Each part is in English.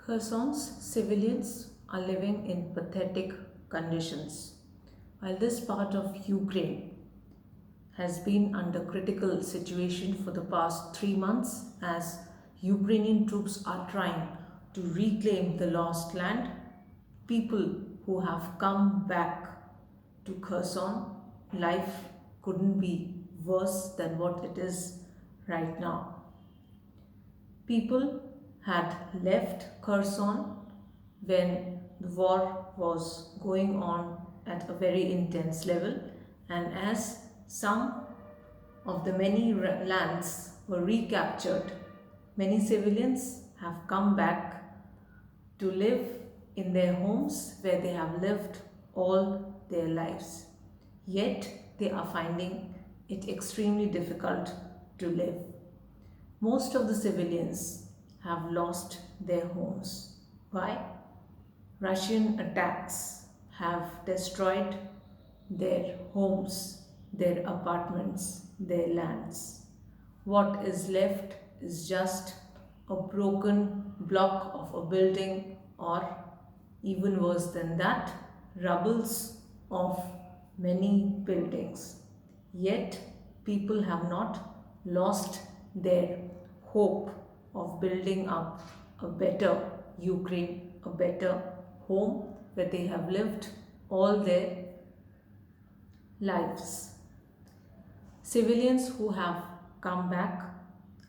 Kherson's civilians are living in pathetic conditions. While this part of Ukraine has been under critical situation for the past 3 months as Ukrainian troops are trying to reclaim the lost land, people who have come back to Kherson, life couldn't be worse than what it is right now. People had left Kherson when the war was going on at a very intense level, and as some of the many lands were recaptured, many civilians have come back to live in their homes where they have lived all their lives. Yet they are finding it extremely difficult to live. Most of the civilians have lost their homes. Why? Russian attacks have destroyed their homes, their apartments, their lands. What is left is just a broken block of a building, or even worse than that, rubbles of many buildings. Yet people have not lost their hope of building up a better Ukraine, a better home where they have lived all their lives. Civilians who have come back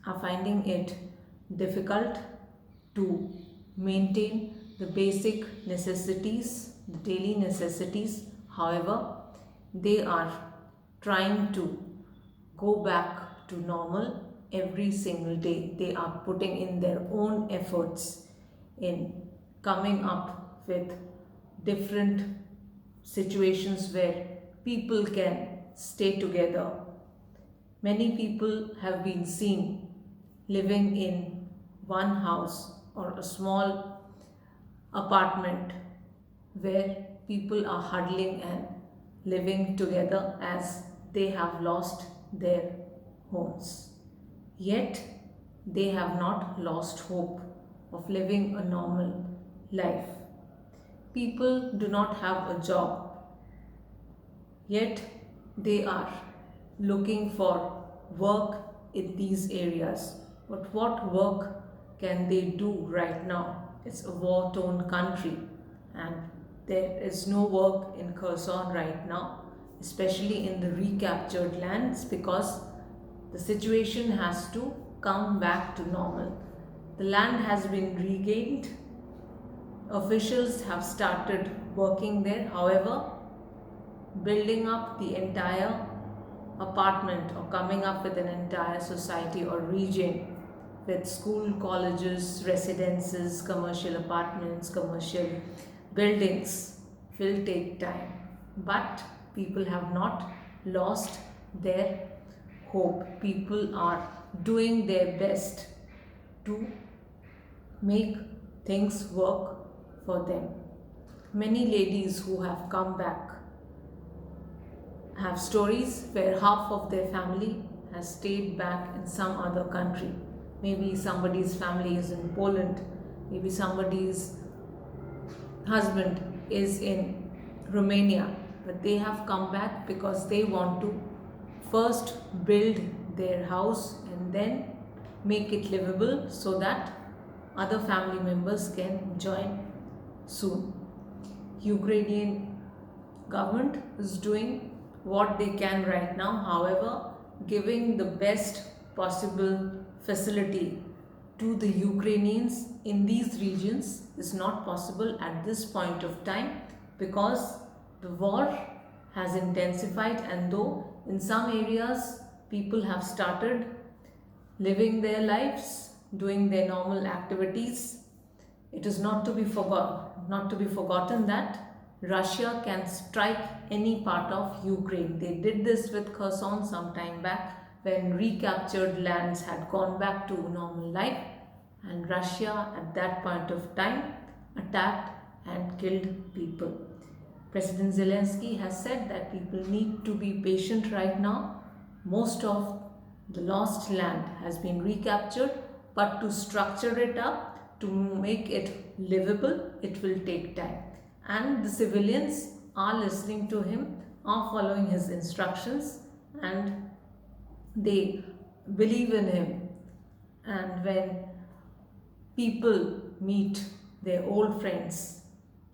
are finding it difficult to maintain the basic necessities, the daily necessities. However, they are trying to go back to normal every single day. They are putting in their own efforts in coming up with different situations where people can stay together. Many people have been seen living in one house or a small apartment where people are huddling and living together as they have lost their homes. Yet they have not lost hope of living a normal life. People do not have a job, yet they are looking for work in these areas. But what work can they do right now? It's a war-torn country and there is no work in Kherson right now, especially in the recaptured lands, because the situation has to come back to normal. The land has been regained. Officials have started working there. However, building up the entire apartment or coming up with an entire society or region with school, colleges, residences, commercial apartments, commercial buildings will take time. But people have not lost their hope. People are doing their best to make things work for them. Many ladies who have come back have stories where half of their family has stayed back in some other country. Maybe somebody's family is in Poland, maybe somebody's husband is in Romania, but they have come back because they want to first build their house and then make it livable so that other family members can join soon. Ukrainian government is doing what they can right now. However, giving the best possible facility to the Ukrainians in these regions is not possible at this point of time, because the war has intensified, and though in some areas people have started living their lives, doing their normal activities, it is not to be forgotten that Russia can strike any part of Ukraine. They did this with Kherson some time back when recaptured lands had gone back to normal life, and Russia at that point of time attacked and killed people. President Zelensky has said that people need to be patient right now. Most of the lost land has been recaptured, but to structure it up, to make it livable, it will take time. And the civilians are listening to him, are following his instructions, and they believe in him. And when people meet their old friends,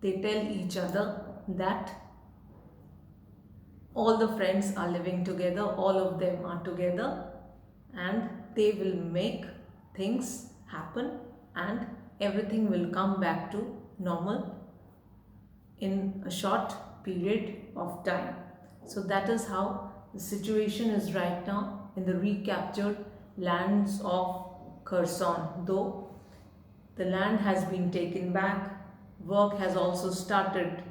they tell each other that all the friends are living together, all of them are together, and they will make things happen, and everything will come back to normal in a short period of time. So that is how the situation is right now in the recaptured lands of Kherson. Though the land has been taken back, work has also started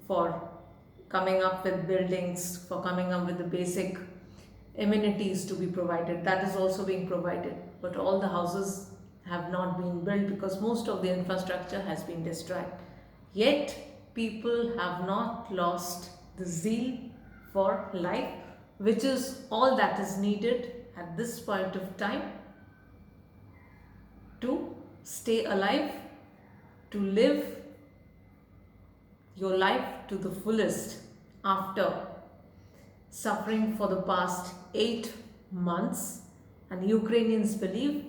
for coming up with buildings, for coming up with the basic amenities to be provided. That is also being provided. But all the houses have not been built because most of the infrastructure has been destroyed. Yet, people have not lost the zeal for life, which is all that is needed at this point of time to stay alive, to live your life to the fullest after suffering for the past 8 months, and Ukrainians believe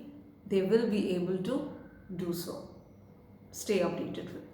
they will be able to do so. Stay updated with